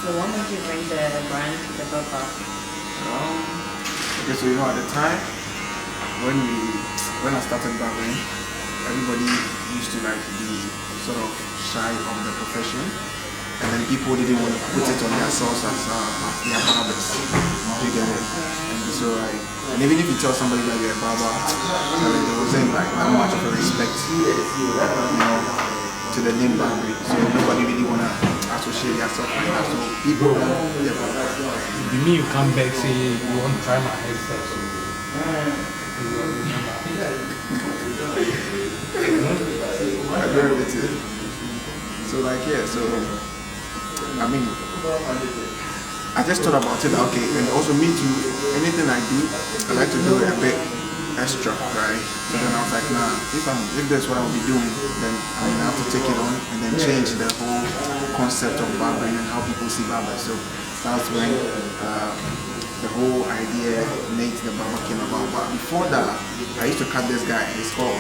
So what made you bring the brand to the Barber? Okay, so at the time when I started barbering, everybody used to like be sort of shy of the profession, and then people didn't want to put it on themselves as their barbers. You get it? And so and even if you tell somebody that you're a barber, there wasn't like that much of a respect, to the name barbering. So nobody really wanna associate yourself like that. So people don't. You mean you come back say you want to try my hair first? I agree with it. So I mean, I just thought about it. Okay, and also me too. Anything I do, I like to do it a bit extra, right? So then I was like, nah, if that's what I'll be doing, then I have to take it on and then change the whole concept of barbering and how people see barbers. So that's when the whole idea Nate the Barber came about. But before that, I used to cut this guy. It's called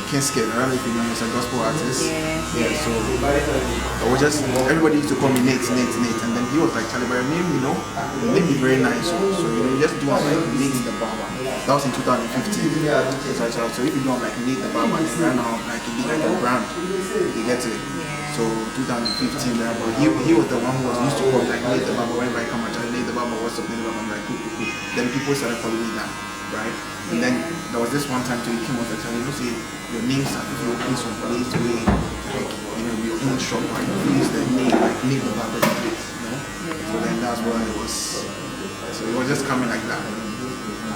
Kinskid. I don't know if you know, he's a gospel artist. Yeah. So I was just, everybody used to call me Nate, and then he was like, Charlie, by your name, the name is very nice. So you just do like Nate the Barber. That was in 2015. So if you don't like Nate the Barber, then right now like it'd be like a brand. You get it? So 2015, but he was the one who was used to call like Nate the Barber. Whenever I come and Charlie, Nate the Barber, what's up, Nate the Barber? I'm like, cool. Then people started calling me that, right? And then there was this one time too, he came up and said, see, your names are if you open some place where like your own shop, right? You use the name like Nate the Barber place, So then that's why it was. So it was just coming like that.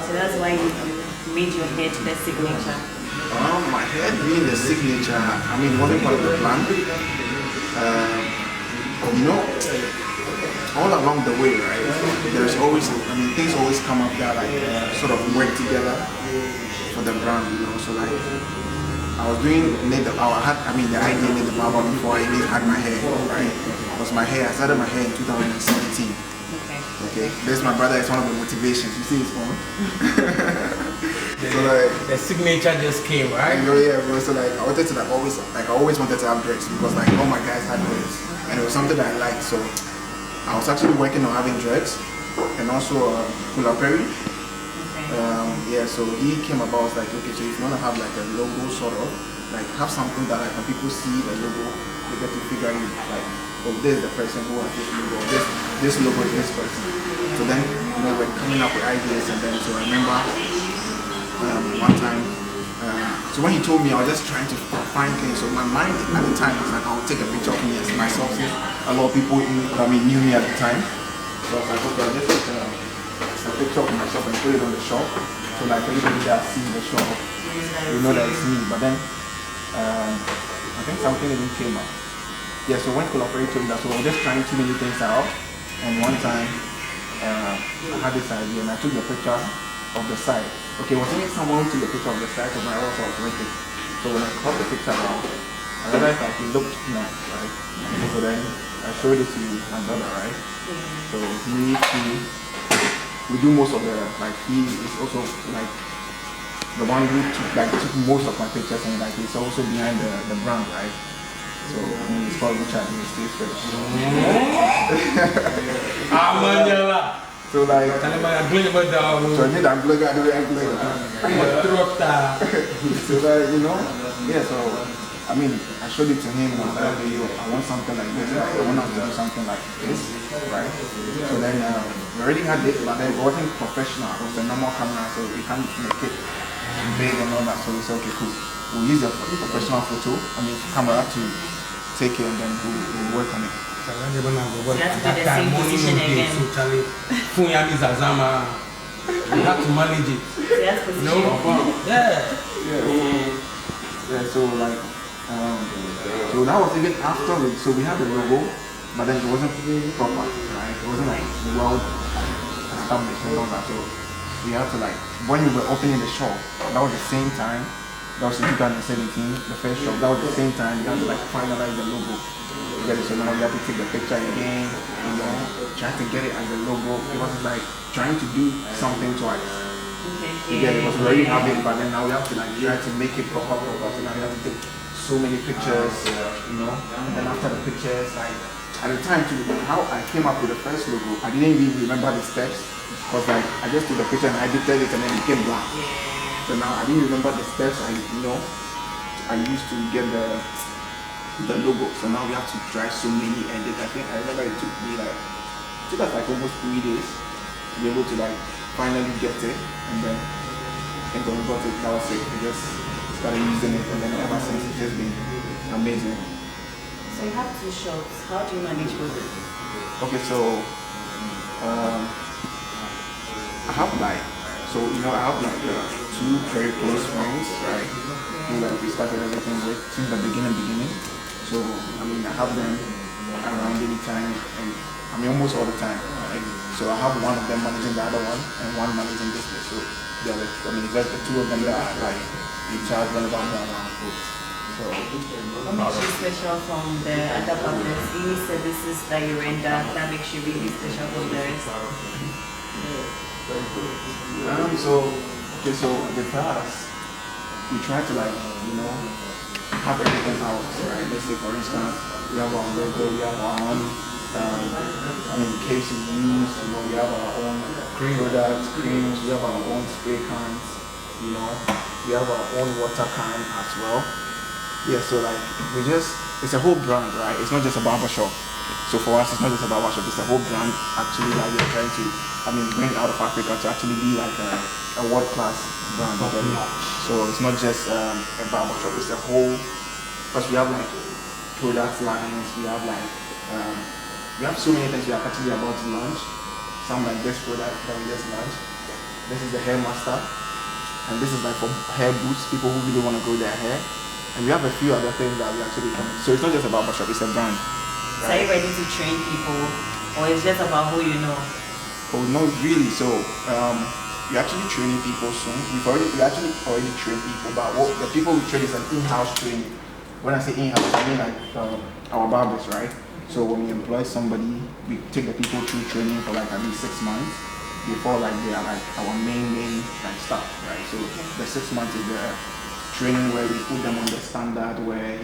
So that's why you made your hair to the signature. My hair being the signature, I mean, wasn't part of the plan. All along the way, right? There's always, things always come up that like sort of work together for the brand, So like, I was doing the idea Nate the Barber before I even had my hair, right? Because I started my hair in 2017. Okay. This my brother is one of the motivations. You see his phone. So like the signature just came, right? Yeah, bro. So like I wanted to I always wanted to have dreads because like all my guys had dreads, and it was something that I liked. So I was actually working on having dreads, and also Kula Perry. So he came about, was like, okay, so if you want to have like a logo sort of, like have something that like when people see the logo, they get to figure out like, oh, this is the person who has this logo, this logo is this person. So then, we're coming up with ideas, and then so I remember one time, so when he told me, I was just trying to find things. So my mind at the time was like, I'll take a picture of me as myself. A lot of people knew me at the time. So I was like, okay, I'll just take a picture of myself and put it on the shop. So like everybody that sees the shop, that it's me. But then I think something even came up. Yeah, so when collaborated told me that, so I was just trying too many things out. And one time I had this idea and I took the picture of the side. Okay, was even someone who took the picture of the side of my house I was working. So when I cropped the picture out, I realized that it looked nice, right? So then I showed it to my brother, right? So we do most of the, like he is also like the one who took most of my pictures, and like he's also behind the brand, right? So he's called Richard, and he stays fresh. So like, so I did I'm blog, I do it. So like, yeah. So I mean, I showed it to him and I said, okay, I want something like this. Like, I want us to do something like this, right? So then we already had it, but then it wasn't professional. It was a normal camera, so we can't make it big and all that. So we said, okay, cool. We'll use a professional camera to take it, and then we'll work on it. So you have to do the same position again. You have to manage it. Yeah, so like, so that was even after we had the logo, but then it wasn't proper, right? It wasn't like well established and all that. So we had to like, when we were opening the shop, that was the same time. That was in 2017, the first shop. That was the same time we had to like finalize the logo. So now we have to take the picture again, try to get it as a logo. It was like trying to do something twice. It was already having, but then now we have to like try to make it proper. So now we have to take so many pictures, and then after the pictures, like at the time too, how I came up with the first logo, I didn't even remember the steps because like I just took the picture and I edited it and then it became black. So now I didn't remember the steps. I used to get the logo. So now we have to try so many edits. I think I remember it took us like almost 3 days to be able to like finally get it, and then I think when we got it, that was it. We just started using it, and then ever since it's just been amazing. So you have 2 shops. How do you manage both? Okay, so I have like 2 very close friends, right? Who like we started everything with since the beginning. So I mean I have them around any time, and I mean almost all the time, right? So I have one of them managing the other one and one managing business. So it's just the 2 of them that are like in charge whenever I'm around. So what makes you special from the other partners? Any services that you render that makes you really special from the rest? So with us, we try to like, have everything out, right? Let's say for instance, we have our logo, we have our own cases used, we have our own products, creams, we have our own spray cans, we have our own water can as well. Yeah, so like it's a whole brand, right? It's not just a barber shop. So for us, it's not just a barber shop, it's a whole brand actually that we're trying to, bring out of Africa to actually be like a world-class brand. So it's not just a barber shop, it's a whole, because we have like product lines, we have like, we have so many things we are actually about to launch. Some like this product that we just launched. This is the hair master, and this is like for hair boots, people who really want to grow their hair. And we have a few other things that we actually come. So it's not just a barber shop, it's a brand. Right? So are you ready to train people, or it's just about who you know? Oh, not really. So we're actually training people soon. We actually already train people, but the people we train is an in-house training. When I say in-house, I mean like our barbers, right? So when we employ somebody, we take the people through training for like at least 6 months before like they are like our main like staff, right? So the 6 months is the training where we put them on the standard where,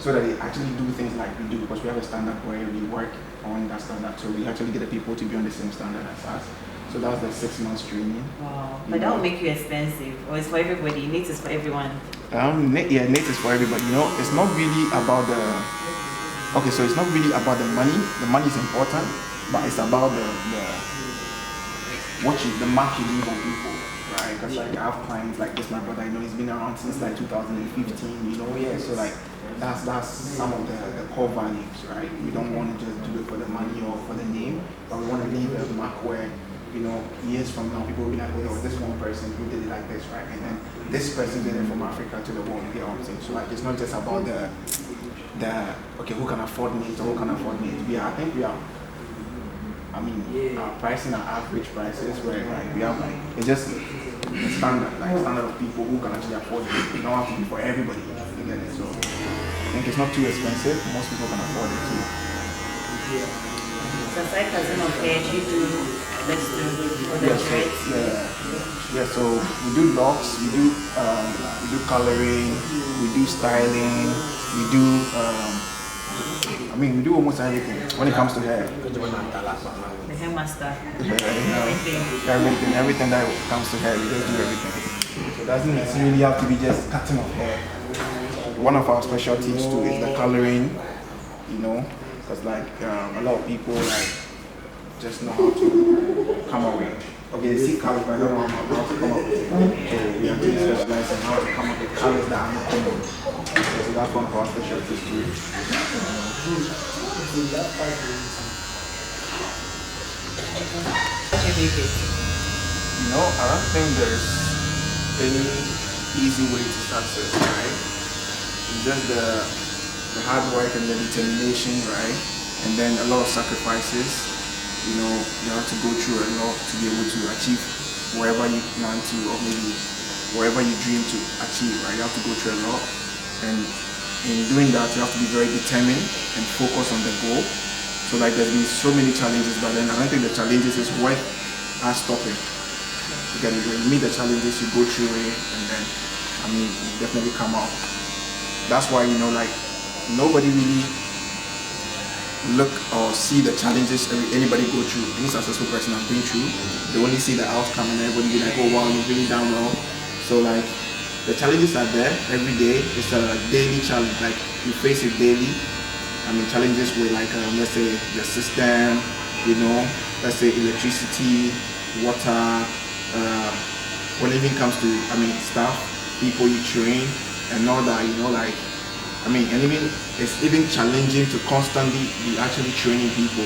so that they actually do things like we do, because we have a standard where we work on that standard. So we actually get the people to be on the same standard as us. So that was the 6 months training. Wow. But that will make you expensive, or it's for everybody? Nate is for everyone? Nate is for everybody. It's not really about so it's not really about the money. The money is important, but it's about the mark you leave on people, right? Because like I have clients like this, my brother, he's been around since like 2015, so like that's some of the core values, right? We don't want to just do it for the money or for the name, but we want to leave a mark where, years from now, people will be like, oh, this one person who did it like this, right? And then this person did it from Africa to the world, you get what I'm saying? So like it's not just about who can afford it or who can afford it. Our pricing are average prices where like we have like, it's just a standard of people who can actually afford it. It don't have to be for everybody, you get it? So I think it's not too expensive, most people can afford it too. So aside of hair, do you do this for the dreads? Yeah, so we do locks, we do coloring, we do styling, we do we do almost everything when it comes to hair. The hair master. Everything that comes to hair, we just do everything. So it doesn't necessarily have to be just cutting of hair. One of our specialties too is the coloring, because like a lot of people like just know how to come up with. Okay, they see colors, but I don't know how to come up with it. So we actually specialize in how to come up with colors that are not common. So that's one of our specialties too. I don't think there's any easy way to success, right? It's just the hard work and the determination, right? And then a lot of sacrifices. You have to go through a lot to be able to achieve wherever you plan to, or maybe wherever you dream to achieve, right? You have to go through a lot, and in doing that, you have to be very determined and focus on the goal. So like there's been so many challenges, but then I don't think the challenges is worth us stopping. Because when you meet the challenges, you go through it, and then you definitely come out. That's why nobody really look or see the challenges anybody go through. Any successful person has been through, they only see the outcome and everybody be like, oh wow, you've really done well. So like the challenges are there every day. It's a daily challenge. Like you face it daily. I mean challenges with like let's say the system, you know, let's say electricity, water, when it even comes to staff, people you train and all that, you know, like and even it's even challenging to constantly be actually training people.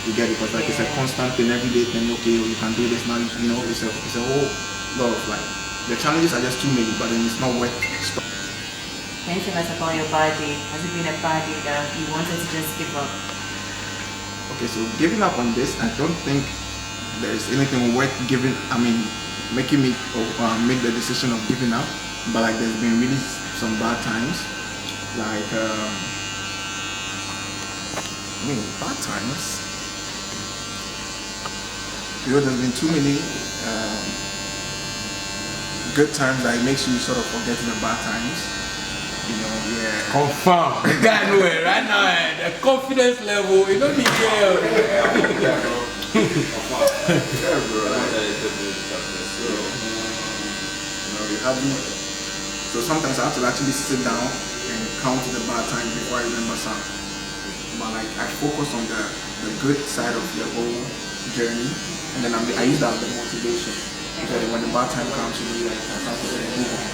You get it? Because like it's a constant thing, everyday thing. Okay, you can do this now. You know, it's a whole lot of like the challenges are just too many, but then it's not worth stopping. Can you tell us about your body? Has it been a body that you wanted to just give up? Okay, so giving up on this, I don't think there is anything worth giving. Making me make the decision of giving up. But like, there's been really some bad times. Like, bad times. You know, there's been too many good times that it makes you sort of forget the bad times. You know, yeah. Confirm. The guy know it right now. The confidence level, you don't need jail. Yeah, bro. So sometimes I have to actually sit down and count the bad times before I remember some. But like I focus on the good side of the whole journey, and then I use that as the motivation. Because when the bad time comes, you know, like I start to move on.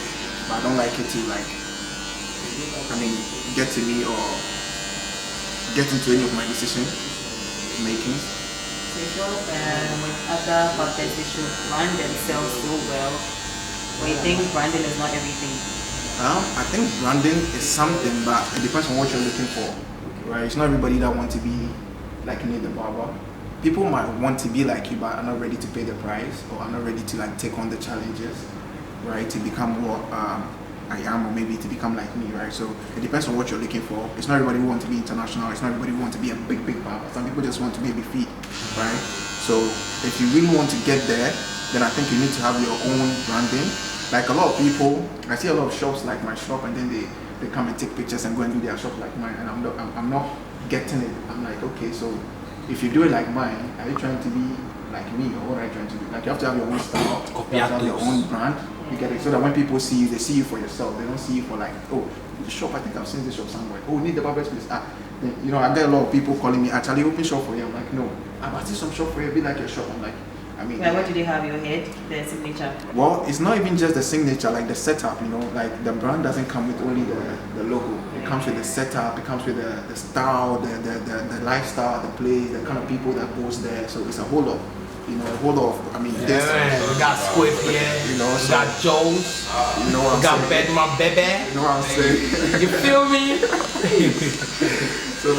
But I don't like it to get to me or get into any of my decision making. So you feel with other puppets, they should brand themselves so well. Or you think branding is not everything? I think branding is something, but it depends on what you're looking for. Right? It's not everybody that wants to be like Nate The Barber. People might want to be like you, but are not ready to pay the price or are not ready to like take on the challenges, right? To become what I am, or maybe to become like me, right? So it depends on what you're looking for. It's not everybody who wants to be international. It's not everybody who wants to be a big barber. Some people just want to maybe fit, right? So if you really want to get there, then I think you need to have your own branding. Like a lot of people, I see a lot of shops like my shop, and then they come and take pictures and go and do their shop like mine, and I'm not getting it. I'm like, okay, so if you do it like mine, are you trying to be like me, or what are you trying to do? Like you have to have your own style, you have to have your own brand. You get it? So that when people see you, they see you for yourself. They don't see you for like, oh, the shop, I think I've seen this shop somewhere. Oh, Nate The Barber's place. You know, I get a lot of people calling me, actually open shop for you. I'm like, no, I've seen some shop for you, be like your shop. I'm like, Well, what do they have? Your head, the signature? Well, it's not even just the signature, like the setup, you know, like the brand doesn't come with only the logo. It comes with the setup, it comes with the style, the lifestyle, the place, the kind of people that goes there. So it's a whole lot, you know, a whole lot of, we got Squid here, you know, we got Jones, you know what we got Bedman Bebe. You know what I'm saying? You feel me? So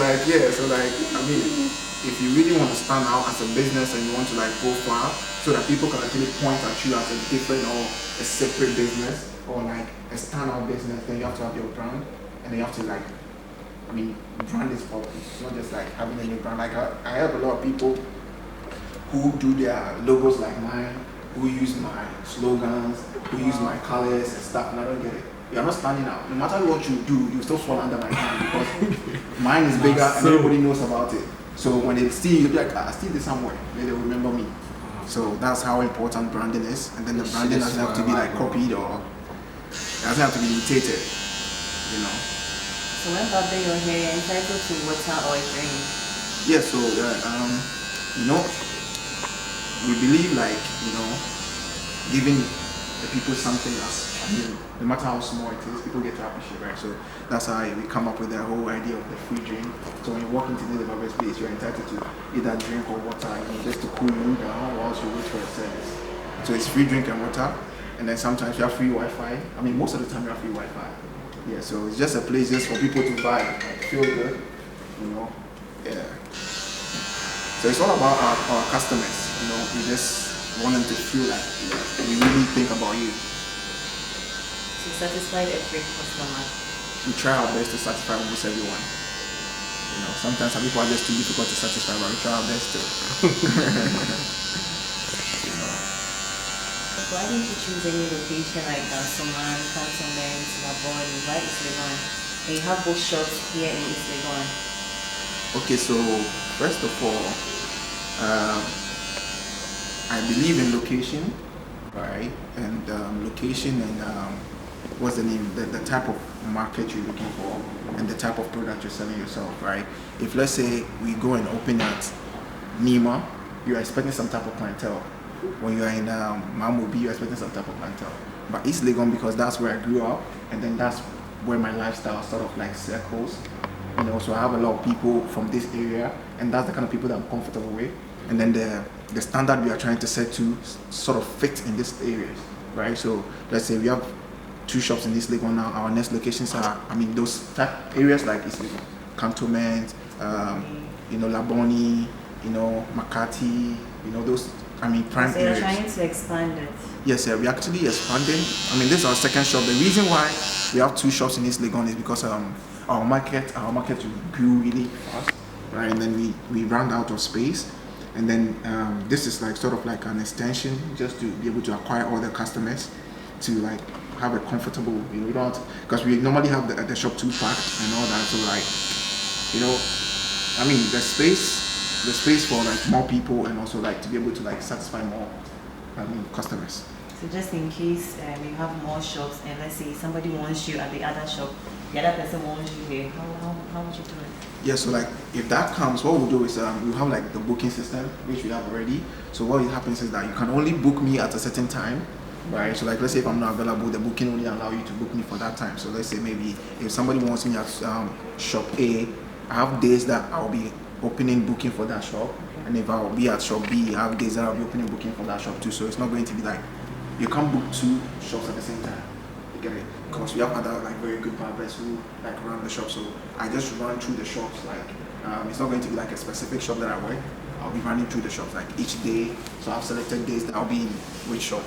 if you really want to stand out as a business and you want to like go far, so that people can actually point at you as a different or a separate business or like a standout business, then you have to have your brand, and then you have to like, brand is for it's not just like having a new brand. Like I have a lot of people who do their logos like mine, who use my slogans, who use my colors and stuff, and I don't get it. You're not standing out. No matter what you do, you still fall under my brand because mine is bigger and everybody knows about it. So when they see you, they'll be like, I see this somewhere. Then they'll remember me. So that's how important branding is. And then the branding doesn't have to be like copied or it doesn't have to be imitated, you know. So when barbing your hair, you're entitled to water or a drink? Yeah, so you know, we believe like, you know, giving the people something else. No matter how small it is, people get to appreciate, right? So that's how we come up with the whole idea of the free drink. So when you walk into the barber's place, you're entitled to either drink or water, you know, just to cool you down whilst you wait for a service. So it's free drink and water, and then sometimes you have free Wi-Fi. Most of the time you have free Wi-Fi. Yeah, so it's just a place just for people to vibe, like feel good, you know. Yeah. So it's all about our customers, you know. We just want them to feel like we really think about you. To satisfy every customer. We try our best to satisfy almost everyone. You know, sometimes some people are just too difficult to satisfy, but we try our best to. You know. Why didn't you choose any location like Suman, Cantonment, Labon, right East Legon? And you have both shops here in East Legon. Okay, so first of all, I believe in location, right? And location and what's the name? The type of market you're looking for and the type of product you're selling yourself, right? If let's say we go and open at Nima, you're expecting some type of clientele. When you're in Mamobi, you're expecting some type of clientele. But East Legon, because that's where I grew up, and then that's where my lifestyle sort of like circles. You know, so I have a lot of people from this area, and that's the kind of people that I'm comfortable with. And then the standard we are trying to set to sort of fit in these areas, right? So let's say we have 2 shops in East Legon now. Our next locations are, I mean, those type areas like East Legon, Cantonment, you know, Laboni, you know, Makati, you know, those, I mean, prime So you're areas. trying to expand it. Yes, yeah, we're actually expanding. I mean, this is our second shop. The reason why we have 2 shops in East Legon is because our market grew really fast, right? And then we ran out of space, and then this is like sort of like an extension just to be able to acquire all the customers to like have a comfortable, you know, we don't, because we normally have the shop 2 packed and all that. So like, you know, I mean, the space for like more people and also like to be able to like satisfy more, I mean, customers. So just in case you have more shops and let's say somebody wants you at the other shop, the other person wants you here, how would you do it? Yeah, so like if that comes, what we'll do is we'll have like the booking system, which we have already. So what happens is that you can only book me at a certain time, right? So like let's say if I'm not available, the booking only allow you to book me for that time. So let's say maybe if somebody wants me at shop A, I have days that I'll be opening booking for that shop, and if I'll be at shop B, I have days that I'll be opening booking for that shop too. So it's not going to be like you can't book 2 shops at the same time. You get it? Because we have other like very good barbers who like run the shop. So I just run through the shops. Like it's not going to be like a specific shop that I work. I'll be running through the shops like each day. So I've selected days that I'll be in which shop.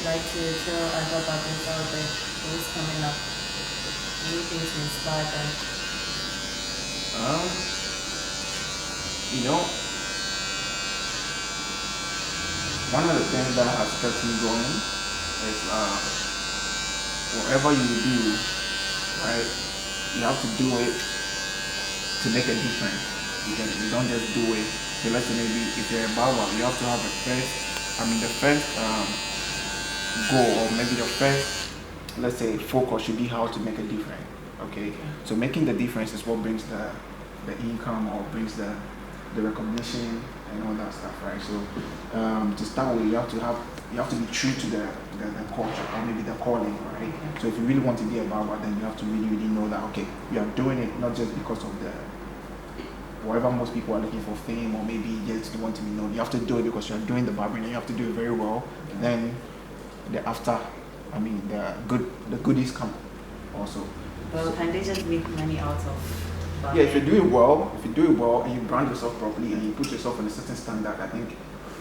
Like to tell other barbers out there who's coming up, anything to inspire them? You know, one of the things that has kept me going is whatever you do, right, you have to do it to make a difference. You don't just do it. So let's say maybe if you're a barber, you have to have the first goal, or maybe the first, let's say, focus should be how to make a difference. Okay, so making the difference is what brings the income or brings the recognition and all that stuff, right? So to start with, you have to be true to the culture or maybe the calling, right? So if you really want to be a barber, then you have to really know that okay, you are doing it not just because of the whatever most people are looking for, fame or maybe just to want to be known. You have to do it because you are doing the barbering and you have to do it very well. Then the after, I mean the goodies come also. Well, can they just make money out of barbering? Yeah, if you do it well and you brand yourself properly and you put yourself on a certain standard, I think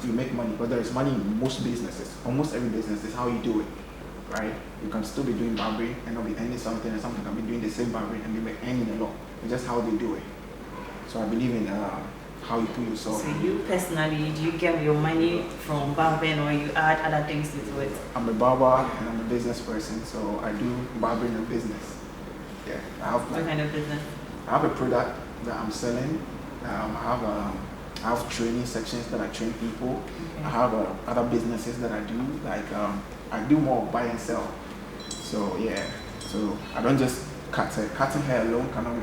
you make money. But there is money in most businesses. Almost every business is how you do it, right? You can still be doing barbering and not be earning something, and someone can be doing the same barbering and they be earning a lot. It's just how they do it. So I believe in how you put yourself. So you personally, do you get your money from barbering or you add other things into it? I'm a barber and I'm a business person, so I do barbering and business. Yeah, I have What kind of business? I have a product that I'm selling. I have training sections that I train people. Okay. I have other businesses that I do. Like I do more buy and sell. So yeah, so I don't just cut hair. Cutting hair alone cannot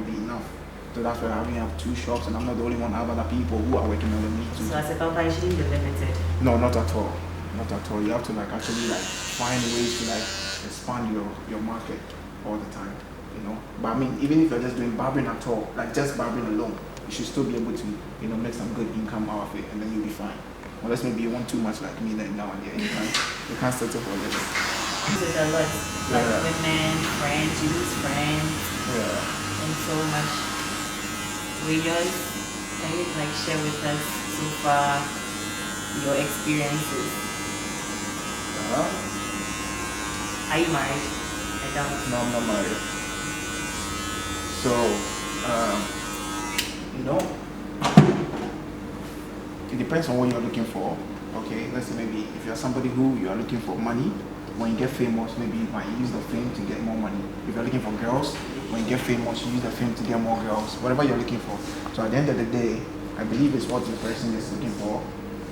be enough. So that's why I only have 2 shops, and I'm not the only one. I have other people who are working under me too. So as a barber, you shouldn't be limited. No, not at all. Not at all. You have to like actually like find ways to like expand your market all the time. But I mean, even if you're just doing barbering at all, like just barbering alone, you should still be able to make some good income out of it, and then you'll be fine. Unless maybe you want too much like me, then now and then you can't settle for little. This is a lot. Like women, friends, you lose friends, and so much. Can you like share with us so far your experiences? Are you married? I don't. No, I'm not married. So, it depends on what you're looking for. Okay, let's say maybe if you're somebody who you are looking for money, when you get famous, maybe you might use the fame to get more money. If you're looking for girls, when you get famous, you use the fame to get more girls, whatever you're looking for. So at the end of the day, I believe it's what the person is looking for.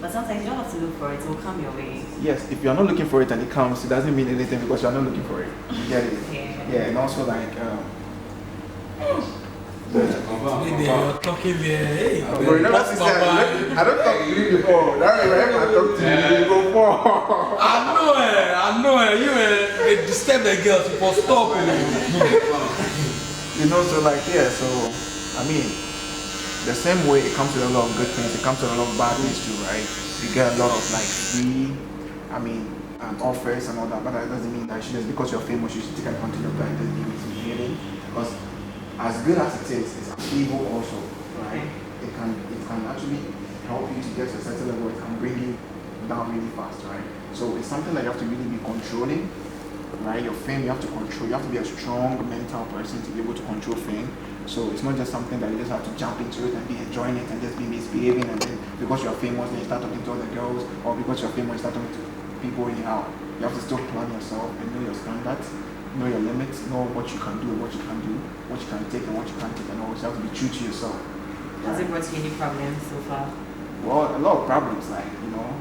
But sometimes you don't have to look for it, it will come your way. Yes, if you're not looking for it and it comes, it doesn't mean anything because you're not looking for it. You get it? Yeah, and also like, You're talking there. Hey, bro, you never see I don't talk to you before. That's why I talk to you before. I know it. You disturb the girls for stop. You know, so like, yeah, so, I mean, the same way it comes with a lot of good things, it comes with a lot of bad things too, right? You get a lot of like free, offers and all that, but that doesn't mean that just because you're famous, you should take advantage of that. It doesn't mean it's misleading. Because as good as it is, it's evil also, right? It can actually help you to get to a certain level. It can bring you down really fast, right? So it's something that you have to really be controlling, right? Your fame, you have to control. You have to be a strong mental person to be able to control fame. So it's not just something that you just have to jump into it and be enjoying it and just be misbehaving, and then because you're famous, then you start talking to other girls, or because you're famous, you start talking to people anyhow. You have to still plan yourself and know your standards, know your limits, know what you can do and what you can do, what you can take and what you can't take, and always have to be true to yourself. Has it brought you any problems so far? Well, a lot of problems, like, you know.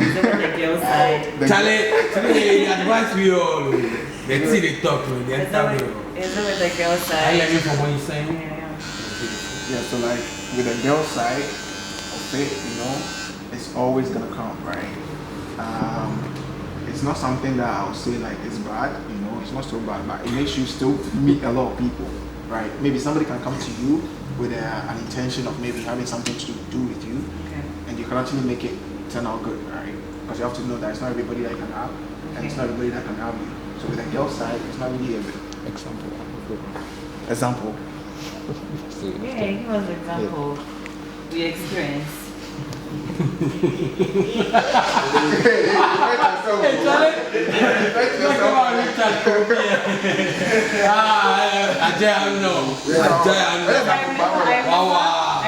Is it on the girl side? Charlie, today advise me all. Let's see the talk. Is it with the girl side? I learn from what you're saying. Yeah, so like with the girl side of it, you know, it's always gonna come, right? It's not something that I would say like it's bad, you know, it's not so bad, but it makes you still meet a lot of people, right? Maybe somebody can come to you with an intention of maybe having something to do with you, and you can actually make it turn out good, right? Because you have to know that it's not everybody that you can have, and it's not everybody that can have you. So with the girl side, it's not really a example. Yeah, give us an example. We experience. I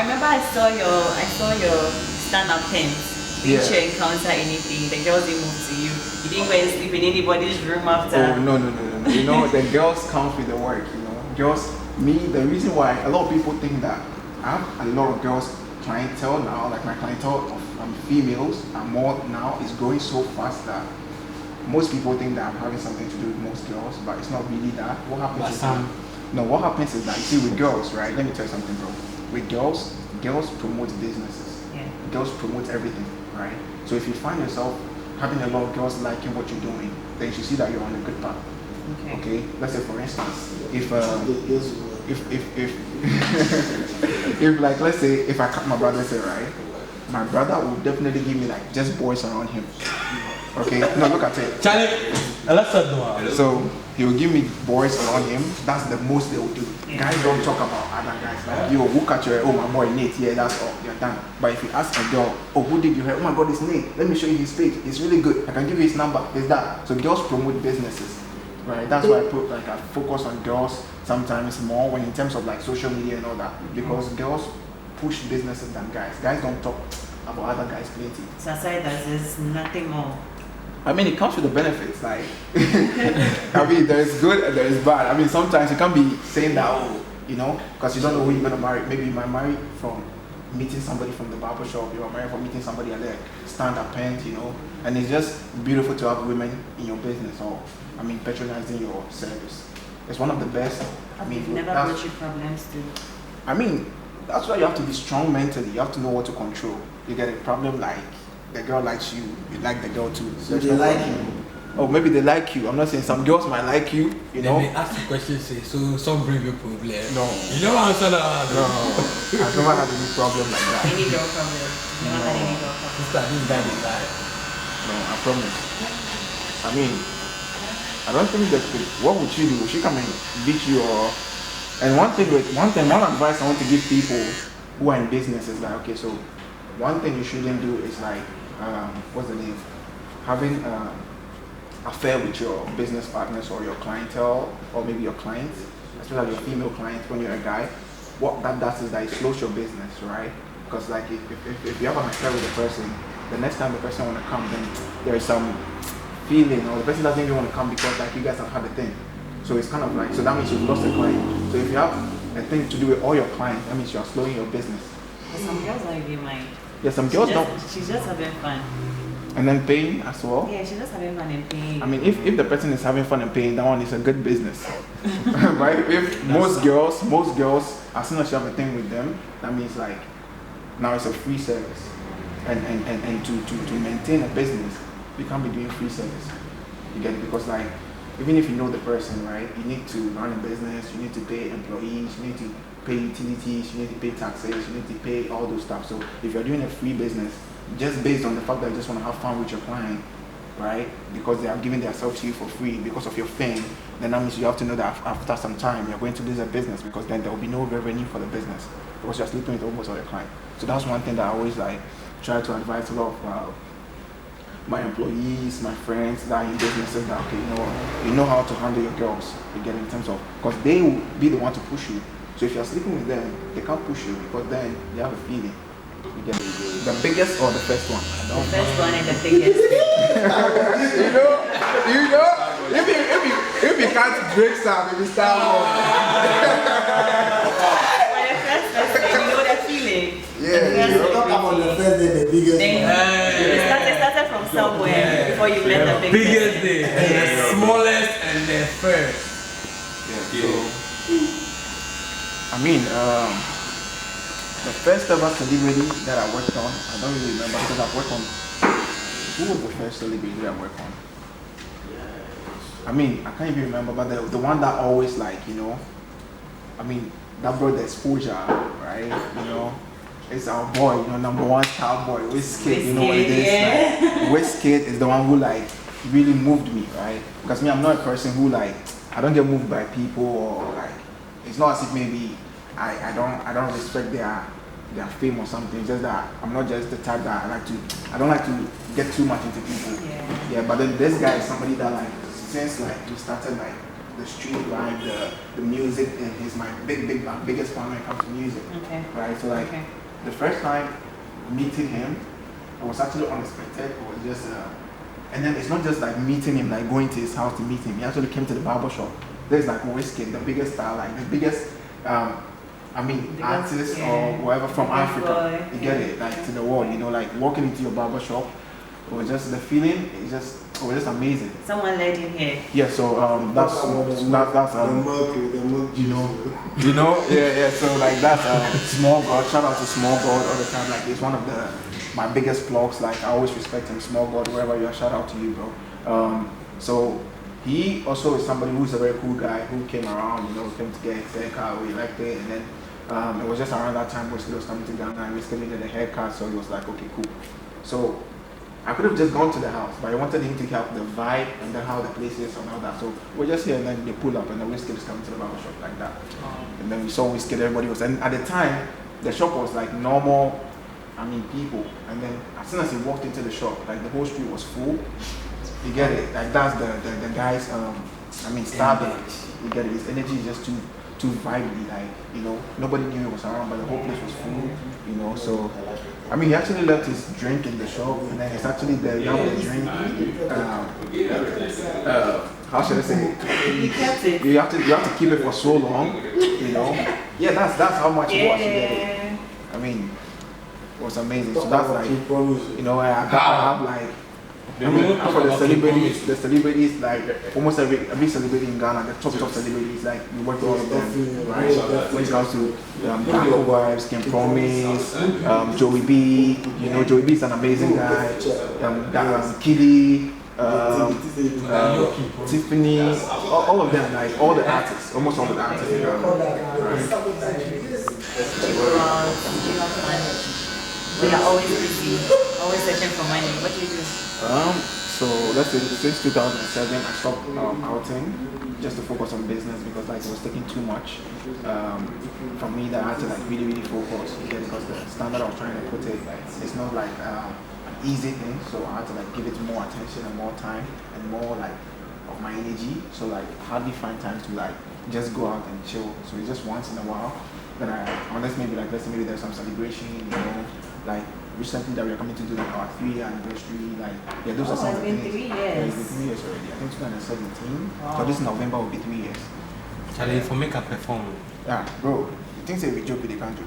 remember I saw your stand-up tents. Didn't you encounter anything? The girls didn't move to you. You didn't go and sleep in anybody's room after. Oh no. You know, the girls come with the work, you know. Girls, the reason why a lot of people think that I have a lot of girls clientele now, like my clientele of females and more now is growing so fast that most people think that I'm having something to do with most girls, but it's not really that. What happens is that you see with girls, right? Let me tell you something, bro. With girls promote businesses. Yeah. Girls promote everything, right? So if you find yourself having a lot of girls liking what you're doing, then you should see that you're on a good path. Okay. Let's say for instance, if like let's say if I cut my brother's hair, right? My brother will definitely give me like just boys around him. Okay? No, look at it. Charlie, so he will give me boys around him. That's the most they will do. Guys don't talk about other guys. Like, yo, who cut your hair? Oh, my boy Nate. Yeah, that's all. You're done. But if you ask a girl, oh, who did your hair? Oh my God, it's Nate. Let me show you his page. It's really good. I can give you his number. It's that. So girls promote businesses, right? That's why I focus on girls sometimes more when in terms of like social media and all that, because girls push businesses than guys. Guys don't talk about other guys plenty. So aside that, there's nothing more. I mean, it comes with the benefits. Like, I mean, there is good and there is bad. I mean, sometimes you can't be saying that, oh, you know, because you don't know who you're gonna marry. Maybe you might marry from meeting somebody from the barber shop. You might marry from meeting somebody at the stand-up tent, you know. And it's just beautiful to have women in your business or, I mean, patronizing your service. It's one of the best. I mean, never brought you problems too. I mean, that's why you have to be strong mentally. You have to know what to control. You get a problem like the girl likes you, you like the girl too. So they like you. Oh, maybe they like you. I'm not saying some girls might like you, you know. They ask the question, say, so some bring you problem. No. You don't answer that. No. I've never had any problem like that. Any girl problem? Never had any girl problem. This guy is like. No, I promise. I mean, I don't think that what would she do? Would she come and beat you or? And one advice I want to give people who are in business is like, okay, so one thing you shouldn't do is like, what's the name? Having affair with your business partners or your clientele or maybe your clients, especially your female clients when you're a guy. What that does is that it slows your business, right? Because like if you have an affair with a person, the next time the person want to come, then there is some feeling, or the person doesn't even want to come because like you guys have had a thing. So it's kind of like, so that means you've lost a client. So if you have a thing to do with all your clients, that means you're slowing your business. But some girls don't even mind. Yeah, some girls don't. She's just having fun. And then paying as well. Yeah, she's just having fun and paying. I mean, if the person is having fun and paying, that one is a good business, right? If most girls, as soon as you have a thing with them, that means like now it's a free service, and to maintain a business, you can't be doing free service. You get it? Because like even if you know the person, right, you need to run a business, you need to pay employees, you need to pay utilities, you need to pay taxes, you need to pay all those stuff. So if you're doing a free business, just based on the fact that you just want to have fun with your client, right? Because they are giving themselves to you for free because of your fame, then that means you have to know that after some time you're going to lose a business, because then there will be no revenue for the business because you're sleeping with almost all your clients. So that's one thing that I always like try to advise a lot of my employees, my friends that are in businesses, that okay, you know how to handle your girls. You get in terms of, because they will be the one to push you. So if you're sleeping with them, they can't push you because then you have a feeling. You get the biggest or the first one? The first one and the biggest. you know, if you can't break some, if you start When the first person, you know the feeling. Yeah, you talk about the first day, the biggest Then it started from somewhere before you met the biggest. Biggest day, and the smallest and the first. Yeah, so I mean, the first ever celebrity that I worked on, I don't really remember because I've worked on. Who was the first celebrity that I worked on? I mean, I can't even remember, but the one that always like, I mean, that brought the exposure, right? It's our boy, #1 cowboy, Wizkid, you know what it is? Yeah. Like, Wizkid is the one who like really moved me, right? Because me, I'm not a person who like, I don't get moved by people, or like, it's not as if maybe I don't respect their fame or something. It's just that I'm not just the type that I don't like to get too much into people. Yeah, but then this guy is somebody that like, since like we started like the street life, the music, and he's my biggest fan when it comes to music. Okay. Right, so like the first time meeting him, it was actually unexpected. It was just and then it's not just like meeting him, like going to his house to meet him. He actually came to the barber shop. There's like Wizkid, the biggest star, like the biggest artist or whoever from Africa. You get it, like to the world, like walking into your barber shop. It was just the feeling. It was just amazing. Someone led him here. Yeah, so that's yeah. So like that's Small God. Shout out to Small God all the time. Like he's one of my biggest blogs. Like I always respect him. Small God, wherever you are, shout out to you, bro. So he also is somebody who's a very cool guy who came around. Came to get his haircut. We liked it, and then it was just around that time Wizkid was coming to Ghana, and Wizkid needed a haircut. So he was like, okay, cool. So I could have just gone to the house, but I wanted him to help the vibe and then how the place is and all that. So we're just here, and then they pull up, and the Wizkid is coming to the barber shop like that. And then we saw Wizkid, everybody was, and at the time, the shop was like normal, people. And then as soon as he walked into the shop, like the whole street was full. You get it? Like that's the guy's, starving. You get it? His energy is just too vibey, like, nobody knew he was around, but the whole place was full, so. He actually left his drink in the shop, and then it's actually the drink. How should I say it? He kept it. You have to keep it for so long, Yeah, that's how much it was. It was amazing. So that's like, I have like. For the celebrities, like almost every celebrity in Ghana, the top celebrities, like we work with all of them, right? When it comes to Black Wives, Can Promise, Joey B, Joey B is an amazing guy, Kiddy, Tiffany, all of them, like all the artists, almost all the artists in Ghana, We are always busy, always searching for money. What do you do? So let's say since 2007 I stopped outing just to focus on business, because like it was taking too much from me, that I had to like really focus, because the standard I was trying to put it, it's not like an easy thing, so I had to like give it more attention and more time and more like of my energy. So like hardly find time to like just go out and chill. So it's just once in a while that unless maybe like let's say maybe there's some celebration, like recently that we are coming to do like our 3-year anniversary, like yeah, those are some of the it's been things. 3 years. Yeah, it's been 3 years already. I think 2017. Wow. So this November will be 3 years. Charlie, for make a perform. Yeah, bro. You think say we joke with the country?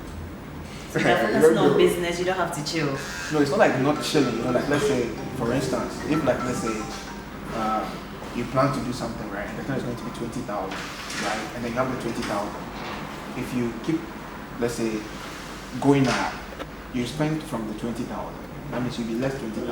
So you're focusing on business, you don't have to chill. No, it's not like not chilling, like let's say, for instance, if like let's say you plan to do something, right, and the time is going to be 20,000, right, and then you have the 20,000. If you keep, let's say, going up, you spend from the 20,000, that means you'll be less 20,000.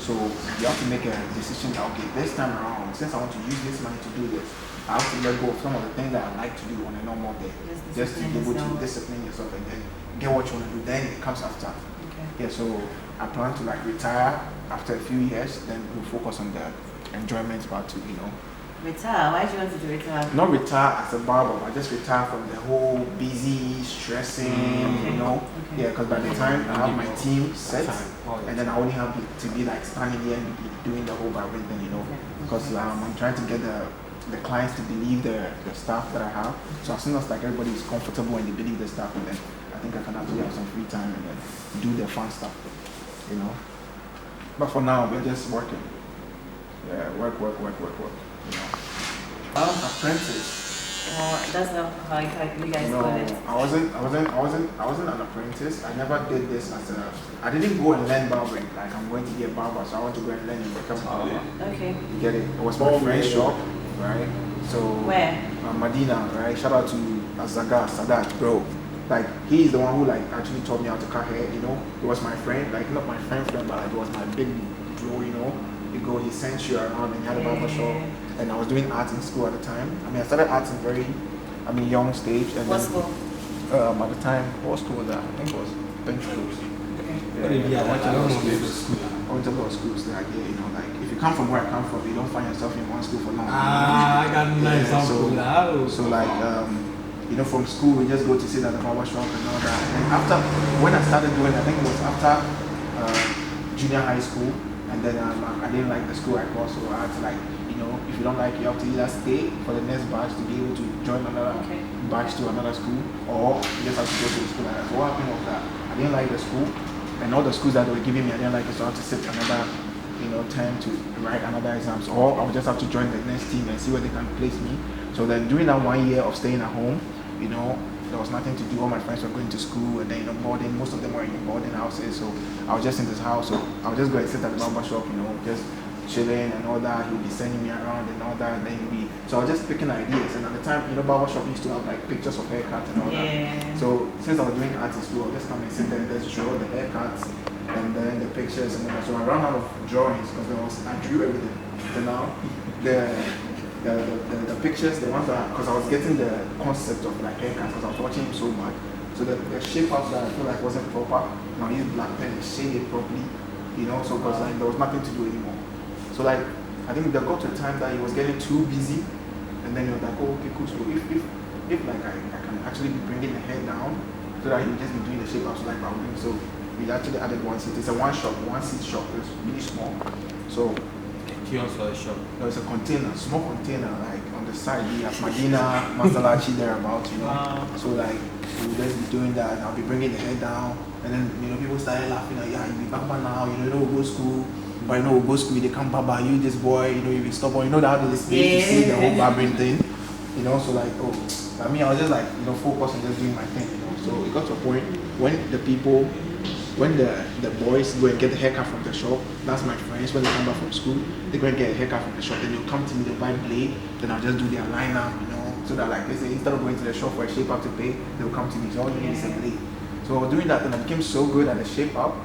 So you have to make a decision that, okay, this time around, since I want to use this money to do this, I have to let go of some of the things that I like to do on a normal day, just to be able to discipline yourself and then get what you want to do. Then it comes after. Okay. Yeah, so I plan to like retire after a few years, then we'll focus on the enjoyment part too, Retire? Why do you want to retire? Not retire as a barber, I just retire from the whole busy, stressing, Okay. Yeah, because by the time I have my team set, and then I only have to be like standing here and be doing the whole barbering thing, because I'm trying to get the clients to believe the staff that I have. So as soon as like everybody is comfortable and they believe the staff, and then I think I can actually have some free time and then do the fun stuff, But for now, we're just working. Yeah, work. Apprentice. That's not how you guys No, call it. I wasn't an apprentice. I never did this I didn't go and learn barbering. Like I'm going to be a barber, so I want to go and learn and become a barber. Okay. You get it? It was my friend's shop, right? So Where? Medina, right? Shout out to Azaga Sadat, bro. Like he's the one who like actually taught me how to cut hair. He was my friend, like not my friend, but like he was my big bro. He sent you around and he had a barber shop, and I was doing art in school at the time. I started art in very, young stage. And what school? At the time, what school was that? I think it was bench schools. Yeah, I went to a lot of schools. I went to a lot of schools that like if you come from where I come from, you don't find yourself in one school for long. I got a nice example. So like from school we just go to sit at the barber shop and all that. And after when I started doing, I think it was after junior high school, and then I didn't like the school I got, so I had to like if you don't like it, you have to either stay for the next batch to be able to join another batch to another school, or you just have to go to the school like that. So what happened was that I didn't like the school, and all the schools that they were giving me I didn't like it, so I had to sit another term to write another exams, or I would just have to join the next team and see where they can place me. So then during that 1 year of staying at home, there was nothing to do. All my friends were going to school, and then boarding. Most of them were in boarding houses, so I was just in this house. So I would just go and sit at the barber shop, just chilling and all that. He would be sending me around and all that, and then so I was just picking ideas. And at the time, barber shop used to have like pictures of haircuts and all that. So since I was doing art in school, I would just come and sit there and just draw the haircuts and then the pictures and all that. So I ran out of drawings because I drew everything. So now the pictures, the ones that, because I was getting the concept of like haircuts because I was watching him so much. So the shape ups that I feel like wasn't proper, now I used black pen to shade it properly, so because like, there was nothing to do anymore. So like, I think there got to a time that he was getting too busy, and then he was like, oh, okay, cool. So if like I can actually be bringing the hair down, so that he would just be doing the shape ups like barbering. So we actually added one seat. It's a one seat shop. It's really small. So Kiosk for a shop. no, it's a container, small container, like on the side. We have Medina, Masalachi thereabout, So like we'll just be doing that, and I'll be bringing the hair down, and then people started laughing like, yeah, you be Baba now, we'll go school, but we'll go school, they come Baba, you this boy, you be stubborn, that they used to see the whole barbering thing, so like, I was just like, focused on just doing my thing, So it got to a point when the boys go and get the haircut from the shop, that's my friends, when they come back from school, they go and get a haircut from the shop, then they'll come to me, they'll buy blade, then I'll just do their lineup, so that like they say, instead of going to the shop for a shape up to pay, they'll come to me, so all you need is a blade. So I was doing that, and I became so good at the shape up,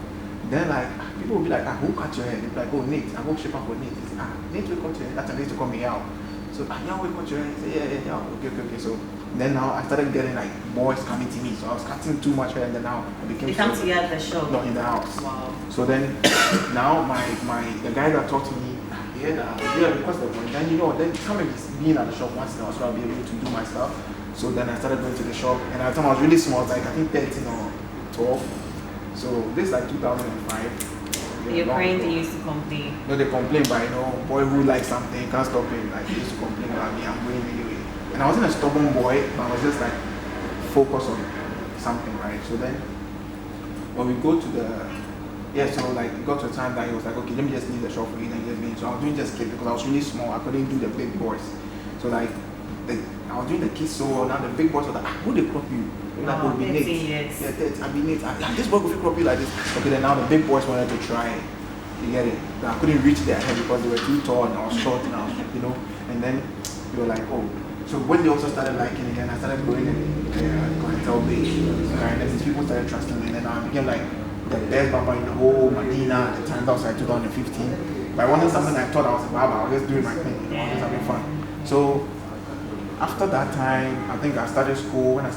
then like, people will be like, who cut your hair? They'll be like, oh, Nate, I go shape up for Nate. They say, Nate will cut your hair, that's a Nate to call me out. So, yeah, we cut your hair. He said, yeah, okay. So then now I started getting like boys coming to me. So I was cutting too much hair, and then now I became. They come to you at the shop? Not in the house. Wow. So then now the guy that taught me, because the point, then then come and being at the shop once in a while, so I'll be able to do my stuff. So then I started going to the shop, and at the time I was really small, like I think 13 or 12. So this is like 2005. Your long friends ago. used to complain. No, they complain, but you know, boy who likes something can't stop it. Like they used to complain about me, I'm winning anyway. And I wasn't a stubborn boy, but I was just like focused on something, right? So then when we go to so like it got to a time that he was like, okay, let me just leave the shop for you and just leave. So I was doing just kids because I was really small, I couldn't do the big boys. So like I was doing the kids, so now the big boys were like, who they crop you? Like, would be Nate. Yes. Yeah, I'd be Nate. This boy will crop you like this. Okay, then now the big boys wanted to try it. You get it? But I couldn't reach their head because they were too tall and I was short and I was, you know. And then they were like, oh. So when they also started liking it, and I started going in clientele base, and then these people started trusting me, and then I became like the best barber in the whole Medina at the time. That was like 2015. But it wasn't something I thought I was a barber. I was just doing my thing. I was just having fun. So after that time, I think I started school. When I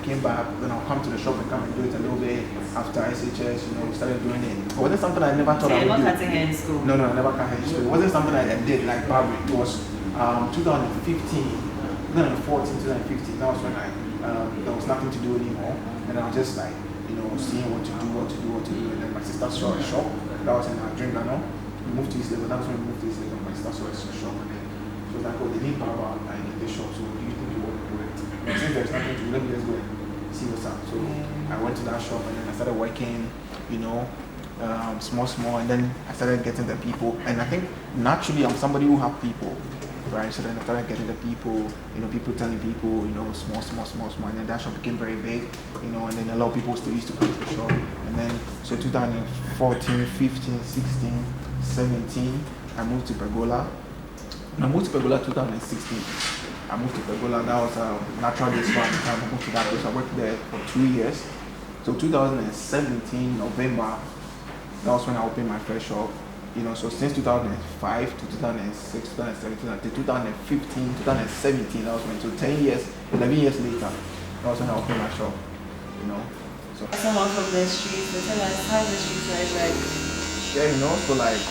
came back, then I'll come to the shop and come and do it a little bit. After SHS, you know, started doing it. It wasn't something I never thought I would do. You're not cutting hair in school? No, I never cut hair in school. It wasn't something I did like barbering. It was 2015. 2014, 2015, that was when there was nothing to do anymore, and I was just like, you know, seeing what to do, and then my sister saw a shop, that was in Dreamland. We moved to East Lagos, that was when we moved to East Lagos, my sister saw a shop, and then she was like, oh, they need barber in the shop, so do you think you want to do it? And since there's nothing to do, let me just go and see what's up. So I went to that shop, and then I started working, you know, small, and then I started getting the people, and I think naturally I'm somebody who have people. Right, so then I started getting the people, you know, people telling people, you know, small, and then that shop became very big, you know, and then a lot of people still used to come to the shop, and then, so 2014, 15, 16, 17, I moved to Pergola. I moved to Pergola 2016. I moved to Pergola, that was a natural discount at the time. I moved to that place, I worked there for 2 years. So 2017, November, that was when I opened my first shop. You know, so since 2005 to 2006, 2017, to 2015, 2017, that was when, so 10 years, 11 years later, that was when I opened my shop, you know. So someone from the streets, so tell us, how's the streets like? Yeah, you know, so like,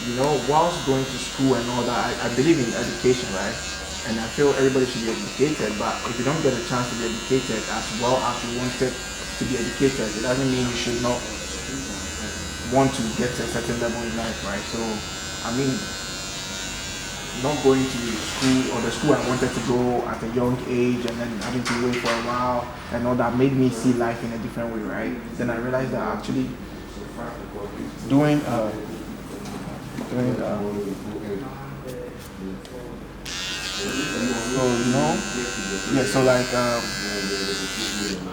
you know, whilst going to school and all that, I believe in education, right? And I feel everybody should be educated, but if you don't get a chance to be educated as well as you wanted to be educated, it doesn't mean you should not want to get to a certain level in life, right? So, I mean, not going to school or the school I wanted to go at a young age and then having to wait for a while and all that made me see life in a different way, right? Then I realized that actually doing so, you know, yeah, so like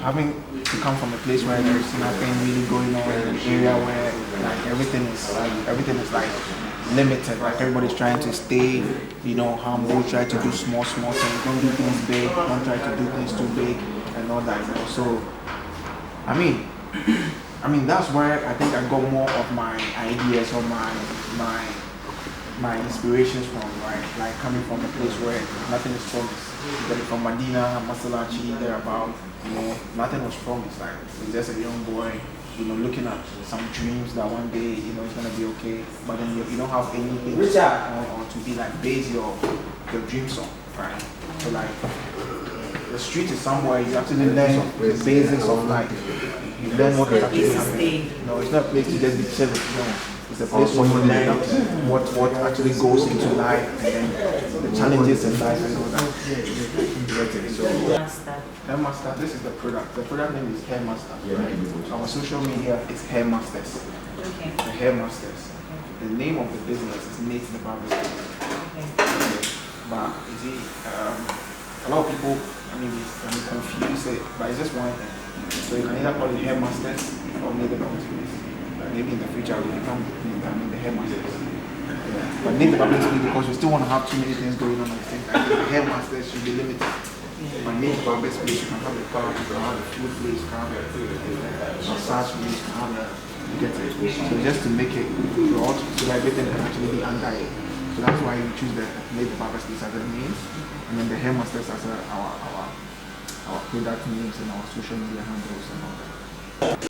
having to come from a place where there's nothing really going on in an area where like everything is like limited, like everybody's trying to stay, you know, humble, try to do small things, don't do things big, don't try to do things too big and all that, you know. So I mean that's where I think I got more of my ideas or my inspirations from, right? Like coming from a place where nothing is promised. You get it from Medina, Masalachi, thereabout, you know, nothing was promised. Like it's just a young boy, you know, looking at some dreams that one day, you know, it's gonna be okay. But then you don't have anything or to be like base your dreams on, right? So like the street is somewhere you actually learn the basics of life. You learn what is actually happening. No, it's not a place to just be chilling. No. It's a place where you learn what actually goes into life and then the challenges in life and all that. So, Hair Master, this is the product. The product name is Hair Master. Right? Our social media is Hair Masters. Okay. The Hair Masters. The name of the business is Nate The Barber. Okay. But you see, a lot of people, confused, but it's just one thing. So you can either call it Hair Masters or Nate The Barber. Maybe in the future we become the Hair Masters. Yeah. But Nate The Barber because we still want to have too many things going on at the same time. The Hair Masters should be limited. But Nate The Barber place, you can have the car, you can have the food place, you can have the massage place, you can have the, you get it. So just to make it broad, so that everything can actually be under it. So that's why we choose the Nate The Barber place as a name, and then the Hair Masters as our product names and our social media handles and all that.